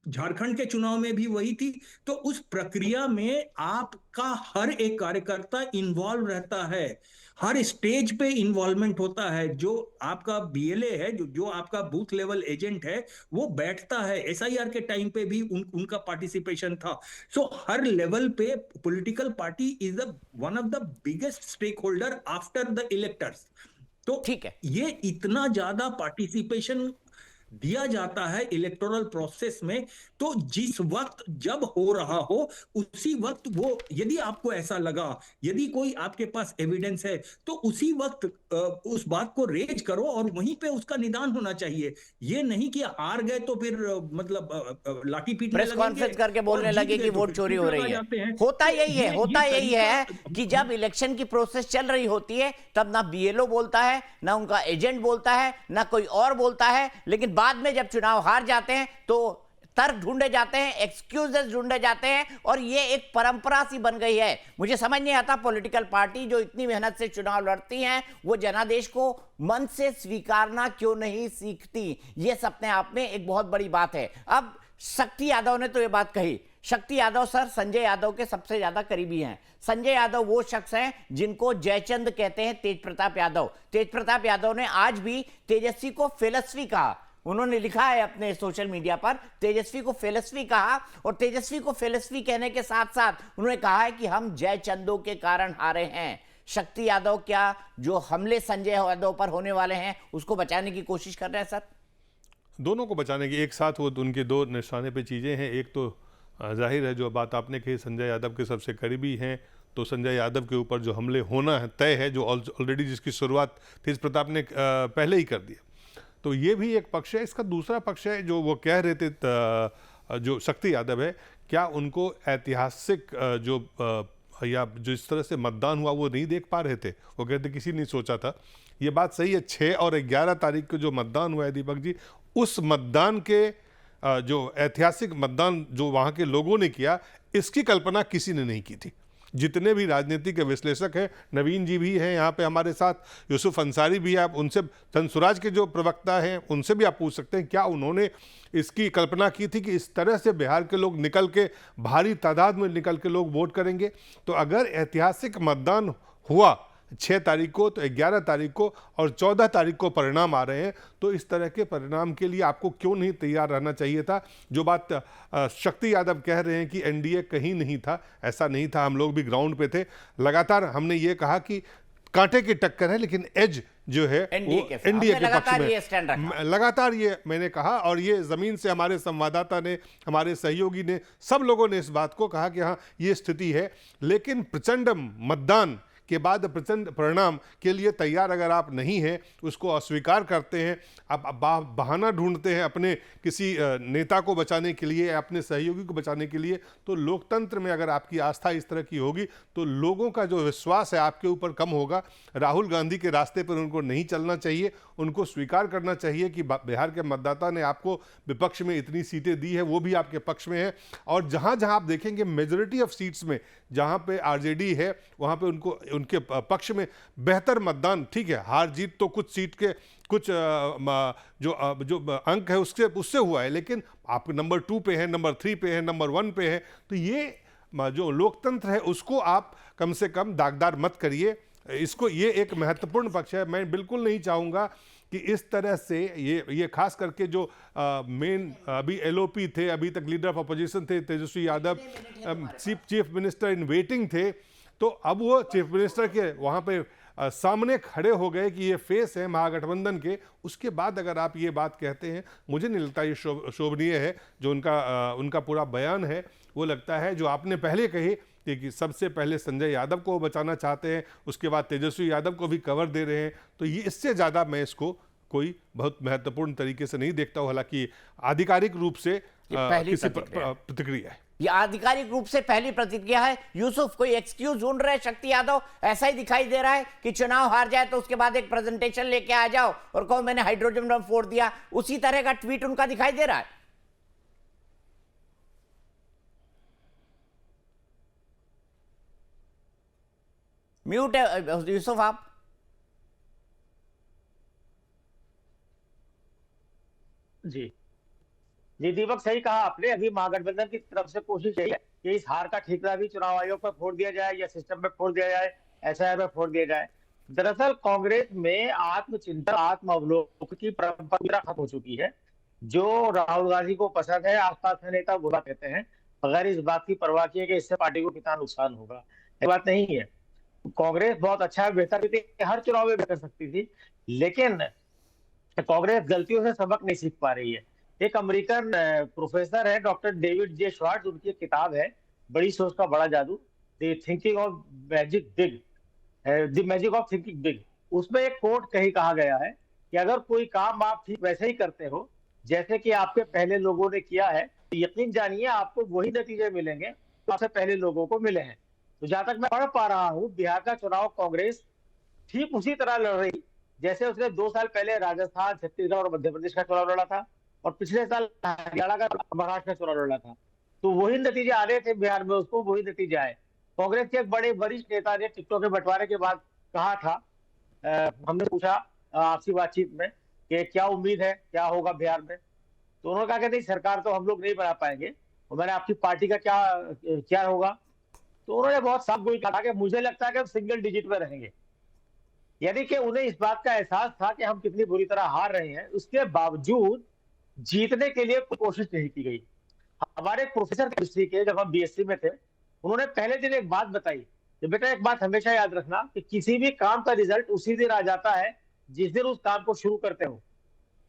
झारखंड के चुनाव में भी वही थी। तो उस प्रक्रिया में आपका हर एक कार्यकर्ता इन्वॉल्व रहता है, हर स्टेज पे इन्वॉल्वमेंट होता है। जो आपका बीएलए है, जो आपका बूथ लेवल एजेंट है, वो बैठता है। एसआईआर के टाइम पे भी उनका पार्टिसिपेशन था। सो हर लेवल पे political party is one of the biggest stakeholder after the electors. तो ठीक है, ये इतना ज्यादा पार्टिसिपेशन दिया जाता है इलेक्टोरल प्रोसेस में, तो जिस वक्त जब हो रहा हो उसी वक्त वो, यदि आपको ऐसा लगा, यदि कोई आपके पास एविडेंस है, तो उसी वक्त उस बात को रेज करो और वहीं पे उसका निदान होना चाहिए। ये नहीं कि हार गए तो फिर मतलब लाठी पीटने प्रेस कॉन्फ्रेंस करके बोलने लगे कि वोट चोरी हो रही है। होता यही है कि जब इलेक्शन की प्रोसेस चल रही होती है तब ना बीएलओ बोलता है, ना उनका एजेंट बोलता है, ना कोई और बोलता है, लेकिन बाद में जब चुनाव हार जाते हैं तो तर्क ढूंढे जाते हैं, एक्सक्यूजेस ढूंढे जाते हैं, और ये एक परंपरा सी बन गई है। मुझे समझ नहीं आता पॉलिटिकल पार्टी जो इतनी मेहनत से चुनाव लड़ती हैं वो जनादेश को मन से स्वीकारना क्यों नहीं सीखती। ये अपने आप में एक बहुत बड़ी बात है। अब शक्ति यादव ने तो ये बात कही। शक्ति यादव सर संजय यादव के सबसे ज्यादा करीबी हैं। संजय यादव वो शख्स हैं जिनको जयचंद कहते हैं, तेज प्रताप यादव। तेज प्रताप यादव ने आज भी तेजस्वी को फिलॉसफी कहा। उन्होंने लिखा है अपने सोशल मीडिया पर, तेजस्वी को फिलॉसफी कहा, और तेजस्वी को फिलॉसफी कहने के साथ साथ उन्होंने कहा है कि हम जयचंदों के कारण हारे हैं। शक्ति यादव क्या जो हमले संजय यादव पर होने वाले हैं उसको बचाने की कोशिश कर रहे हैं? सर दोनों को बचाने की एक साथ वो उनके दो निशाने पे चीज़ें हैं। एक तो जाहिर है जो बात आपने कही, संजय यादव के सबसे करीबी हैं, तो संजय यादव के ऊपर जो हमले होना है तय है, जो ऑलरेडी जिसकी शुरुआत तेज प्रताप ने पहले ही कर दिया। तो ये भी एक पक्ष है। इसका दूसरा पक्ष है जो वो कह रहे थे, जो शक्ति यादव है, क्या उनको ऐतिहासिक जो या जिस तरह से मतदान हुआ वो नहीं देख पा रहे थे? वो कहते किसी ने सोचा था। ये बात सही है, 6 और 11 तारीख को जो मतदान हुआ है दीपक जी, उस मतदान के जो ऐतिहासिक मतदान जो वहाँ के लोगों ने किया, इसकी कल्पना किसी ने नहीं की थी। जितने भी राजनीतिक विश्लेषक हैं, नवीन जी भी हैं यहाँ पे हमारे साथ, यूसुफ अंसारी भी है, आप उनसे, जनसुराज के जो प्रवक्ता हैं उनसे भी आप पूछ सकते हैं क्या उन्होंने इसकी कल्पना की थी कि इस तरह से बिहार के लोग निकल के, भारी तादाद में निकल के लोग वोट करेंगे। तो अगर ऐतिहासिक मतदान हुआ 6 तारीख को, तो 11 तारीख को और 14 तारीख को परिणाम आ रहे हैं। तो इस तरह के परिणाम के लिए आपको क्यों नहीं तैयार रहना चाहिए था? जो बात शक्ति यादव कह रहे हैं कि एनडीए कहीं नहीं था, ऐसा नहीं था। हम लोग भी ग्राउंड पे थे, लगातार हमने ये कहा कि कांटे की टक्कर है, लेकिन एज जो है वो एनडीए के पक्ष में। लगातार ये मैंने कहा, और ये जमीन से हमारे संवाददाता ने, हमारे सहयोगी ने, सब लोगों ने इस बात को कहा कि हाँ ये स्थिति है। लेकिन प्रचंड मतदान के बाद प्रचंड परिणाम के लिए तैयार अगर आप नहीं हैं, उसको अस्वीकार करते हैं, आप बहाना ढूंढते हैं अपने किसी नेता को बचाने के लिए, अपने सहयोगी को बचाने के लिए, तो लोकतंत्र में अगर आपकी आस्था इस तरह की होगी तो लोगों का जो विश्वास है आपके ऊपर कम होगा। राहुल गांधी के रास्ते पर उनको नहीं चलना चाहिए, उनको स्वीकार करना चाहिए कि बिहार के मतदाता ने आपको विपक्ष में इतनी सीटें दी है, वो भी आपके पक्ष में है। और जहां जहां आप देखेंगे मेजॉरिटी ऑफ सीट्स में जहां पे आरजेडी है, वहां पे उनके पक्ष में बेहतर मतदान, ठीक है हार जीत तो कुछ सीट के कुछ जो अंक है उससे हुआ है, लेकिन आप नंबर 2 पे हैं, नंबर 3 पे हैं, नंबर 1 पे हैं। तो ये जो लोकतंत्र है उसको आप कम से कम दागदार मत करिए। इसको, ये एक महत्वपूर्ण पक्ष है। मैं बिल्कुल नहीं चाहूँगा कि इस तरह से ये खास करके जो मेन अभी एलओपी थे, अभी तक लीडर ऑफ अपोजिशन थे Tejashwi Yadav, chief minister in waiting थे, तो अब वो चीफ मिनिस्टर के वहाँ पे सामने खड़े हो गए कि ये फेस है महागठबंधन के। उसके बाद अगर आप ये बात कहते हैं, मुझे नहीं लगता ये शोभनीय है। जो उनका पूरा बयान है वो लगता है, जो आपने पहले कही कि सबसे पहले संजय यादव को बचाना चाहते हैं, उसके बाद तेजस्वी यादव को भी कवर दे रहे हैं, तो ये इससे ज़्यादा मैं इसको कोई बहुत महत्वपूर्ण तरीके से नहीं देखता हूँ। हालांकि आधिकारिक रूप से किसी प्रतिक्रिया है, ये आधिकारिक रूप से पहली प्रतिक्रिया है। यूसुफ, कोई एक्सक्यूज ढूंढ रहे शक्ति यादव? ऐसा ही दिखाई दे रहा है कि चुनाव हार जाए तो उसके बाद एक प्रेजेंटेशन लेके आ जाओ और कहो मैंने हाइड्रोजन बम फोड़ दिया, उसी तरह का ट्वीट उनका दिखाई दे रहा है। म्यूट है यूसुफ आप। जी दीपक, सही कहा आपने। अभी महागठबंधन की तरफ से कोशिश यही है कि इस हार का ठिकरा भी चुनाव आयोग पर फोड़ दिया जाए या सिस्टम में फोड़ दिया जाए, एसआईआर में फोड़ दिया जाए। दरअसल कांग्रेस में आत्मचिंतन, आत्म अवलोकन की परंपरा खत्म हो चुकी है। जो राहुल गांधी को पसंद है, आसपास के नेता बुरा कहते हैं, बगैर इस बात की परवाह किए कि इससे पार्टी को कितना नुकसान होगा। ये बात नहीं है। कांग्रेस बहुत अच्छा बेहतर थी, हर चुनाव में बेहतर सकती थी, लेकिन कांग्रेस गलतियों से सबक नहीं सीख पा रही है। एक अमेरिकन प्रोफेसर है डॉक्टर डेविड जे श्वार्ट्ज, उनकी एक किताब है बड़ी सोच का बड़ा जादू, the thinking of magic big, the magic of thinking big. उसमें एक कोट कहा गया है कि अगर कोई काम आप ठीक वैसे ही करते हो जैसे कि आपके पहले लोगों ने किया है, तो यकीन जानिए आपको वही नतीजे मिलेंगे जो आपसे पहले लोगों को मिले हैं। तो जहां तक मैं पढ़ पा रहा हूँ, बिहार का चुनाव कांग्रेस ठीक उसी तरह लड़ रही जैसे उसने 2 साल पहले राजस्थान, छत्तीसगढ़ और मध्य प्रदेश का चुनाव लड़ा था, और पिछले साल हरियाणा का, महाराष्ट्र का चुनाव लड़ा था। तो वही नतीजे आ रहे थे बिहार में, उसको वही नतीजे आए। कांग्रेस के एक बड़े वरिष्ठ नेता ने टिकटों के बंटवारे के बाद कहा था, हमने पूछा आपसी बातचीत में कि क्या उम्मीद है, क्या होगा बिहार में, तो उन्होंने कहा कि नहीं सरकार तो हम लोग नहीं बना पाएंगे, और मैंने आपकी पार्टी का क्या होगा, तो उन्होंने बहुत साफ गोई कहा कि मुझे लगता है कि हम सिंगल डिजिट में रहेंगे। यानी कि उन्हें इस बात का एहसास था कि हम कितनी बुरी तरह हार रहे हैं, उसके बावजूद जीतने के लिए कोशिश नहीं की गई। हमारे एक प्रोफेसर हिस्ट्री के, जब हम बीएससी में थे, उन्होंने पहले दिन एक बात बताई कि बेटा एक बात हमेशा याद रखना कि किसी भी काम का रिजल्ट उसी दिन आ जाता है जिस दिन उस काम को शुरू करते हो।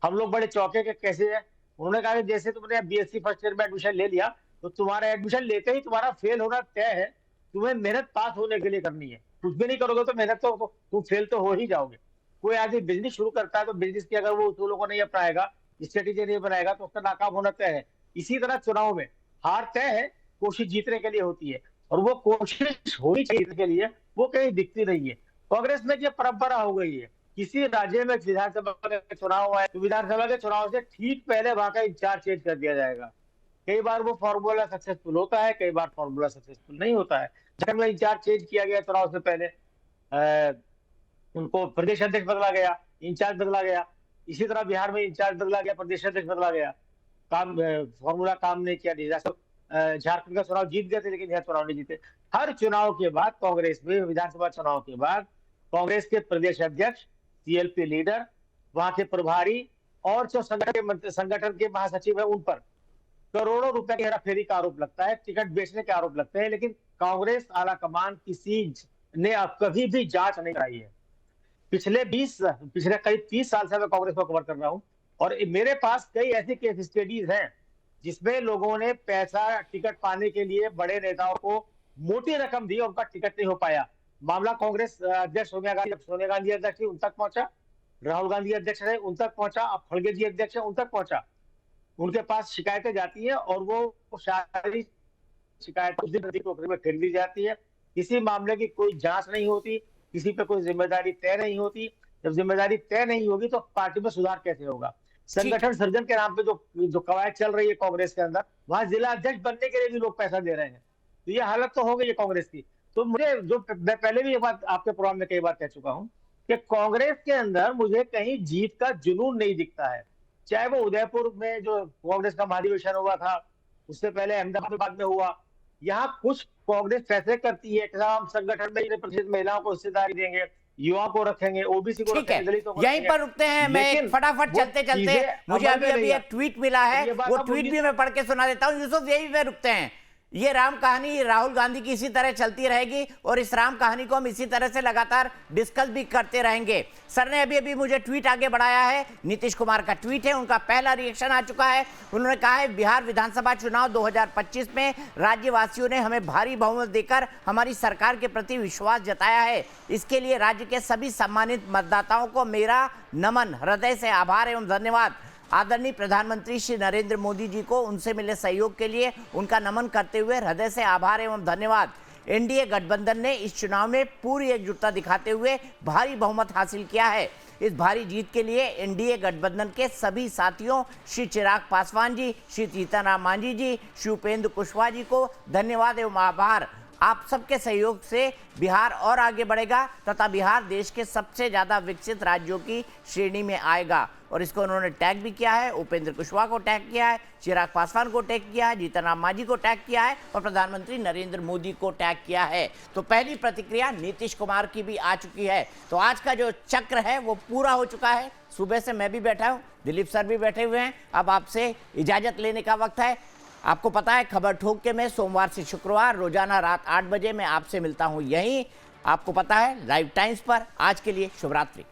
हम लोग बड़े चौके के कैसे है, उन्होंने कहा कि जैसे तुमने बीएससी फर्स्ट ईयर में एडमिशन ले लिया तो तुम्हारा एडमिशन लेते ही तुम्हारा फेल होना तय है, तुम्हें मेहनत पास होने के लिए करनी है, कुछ भी नहीं करोगे तो मेहनत तो तुम फेल तो हो ही जाओगे। कोई आदमी बिजनेस शुरू करता है तो बिजनेस की अगर वो उसूलों को नहीं अपनाएगा, स्ट्रेटेजी नहीं बनाएगा, तो उसका नाकाम होना तय है। इसी तरह चुनाव में हार तय है, कोशिश जीतने के लिए होती है, और वो कोशिश होनी चाहिए के लिए वो कहीं दिखती नहीं है। कांग्रेस में ये परंपरा हो गई है, किसी राज्य में विधानसभा का चुनाव है तो विधानसभा के चुनाव से ठीक पहले वहां का इंचार्ज चेंज कर दिया जाएगा। कई बार वो फॉर्मूला सक्सेसफुल होता है, कई बार फॉर्मूला सक्सेसफुल नहीं होता है। झारखंड में इंचार्ज चेंज किया गया चुनाव से पहले, उनको प्रदेश अध्यक्ष बदला गया, इंचार्ज बदला गया। इसी तरह बिहार में इंचार्ज बदला गया, प्रदेश अध्यक्ष बदला गया, फॉर्मूला काम नहीं किया। झारखंड का चुनाव जीत गए थे लेकिन यह चुनाव नहीं जीते। हर चुनाव के बाद कांग्रेस में, विधानसभा चुनाव के बाद कांग्रेस के प्रदेश अध्यक्ष, सीएलपी लीडर, वहां के प्रभारी और जो संगठन के महासचिव है, उन पर करोड़ों रुपए की हेराफेरी का आरोप लगता है, टिकट बेचने के आरोप लगते हैं। लेकिन कांग्रेस आला कमान किसी ने अब कभी भी जांच नहीं कराई है। पिछले करीब 30 साल से मैं कांग्रेस को कवर कर रहा हूं और मेरे पास कई ऐसी केस स्टडीज हैं जिसमें लोगों ने पैसा टिकट पाने के लिए बड़े नेताओं को मोटी रकम दी और उनका टिकट नहीं हो पाया। मामला कांग्रेस अध्यक्ष सोनिया गांधी अध्यक्ष थी, उन तक पहुंचा, राहुल गांधी अध्यक्ष रहे, उन तक पहुंचा, अब खड़गे जी अध्यक्ष है, उन तक पहुंचा। उनके पास शिकायतें जाती हैं और वो सारी शिकायत उस दिन टोकरी में फेंक दी जाती है। किसी मामले की कोई जांच नहीं होती, किसी पे कोई जिम्मेदारी तय नहीं होती। जब जिम्मेदारी तय नहीं होगी तो पार्टी में सुधार कैसे होगा? संगठन सर्जन के नाम पे जो कवायद चल रही है कांग्रेस के अंदर, वहां जिला अध्यक्ष बनने के लिए भी लोग पैसा दे रहे हैं। तो ये हालत तो हो गई है कांग्रेस की। तो मुझे मैं पहले भी ये बात आपके प्रोग्राम में कई बार कह चुका हूं कि कांग्रेस के अंदर मुझे कहीं जीत का जुनून नहीं दिखता है। चाहे वो उदयपुर में जो कांग्रेस का महाधिवेशन हुआ था, उससे पहले अहमदाबाद में हुआ, यहाँ कुछ कांग्रेस फैसले करती है कि हम संगठन में 1% महिलाओं को हिस्सेदारी देंगे, युवाओं को रखेंगे, ओबीसी को रखेंगे, दलितों को यहीं पर रुकते हैं। मैं एक फटाफट चलते मुझे अभी एक ट्वीट मिला है, वो ट्वीट भी मैं पढ़ के सुना देता हूँ। यूसुफ, यही पे रुकते हैं। ये राम कहानी राहुल गांधी की इसी तरह चलती रहेगी और इस राम कहानी को हम इसी तरह से लगातार डिस्कस भी करते रहेंगे। सर ने अभी मुझे ट्वीट आगे बढ़ाया है, नीतीश कुमार का ट्वीट है, उनका पहला रिएक्शन आ चुका है। उन्होंने कहा है, बिहार विधानसभा चुनाव 2025 में राज्यवासियों ने हमें भारी बहुमत देकर हमारी सरकार के प्रति विश्वास जताया है। इसके लिए राज्य के सभी सम्मानित मतदाताओं को मेरा नमन, हृदय से आभार एवं धन्यवाद। आदरणीय प्रधानमंत्री श्री नरेंद्र मोदी जी को उनसे मिले सहयोग के लिए उनका नमन करते हुए हृदय से आभार एवं धन्यवाद। एनडीए गठबंधन ने इस चुनाव में पूरी एकजुटता दिखाते हुए भारी बहुमत हासिल किया है। इस भारी जीत के लिए एनडीए गठबंधन के सभी साथियों श्री चिराग पासवान जी, श्री जीतन मांझी जी, श्री उपेंद्र कुशवाहा जी को धन्यवाद एवं आभार। आप सबके सहयोग से बिहार और आगे बढ़ेगा तथा बिहार देश के सबसे ज़्यादा विकसित राज्यों की श्रेणी में आएगा। और इसको उन्होंने टैग भी किया है, उपेंद्र कुशवाहा को टैग किया है, चिराग पासवान को टैग किया है, जीतन राम मांझी को टैग किया है और प्रधानमंत्री नरेंद्र मोदी को टैग किया है। तो पहली प्रतिक्रिया नीतीश कुमार की भी आ चुकी है। तो आज का जो चक्र है वो पूरा हो चुका है। सुबह से मैं भी बैठा हूँ, दिलीप सर भी बैठे हुए हैं। अब आपसे इजाज़त लेने का वक्त है। आपको पता है, खबर ठोक के मैं सोमवार से शुक्रवार रोजाना रात 8 बजे मैं आपसे मिलता हूं यहीं, आपको पता है, लाइव टाइम्स पर। आज के लिए शुभ रात्रि।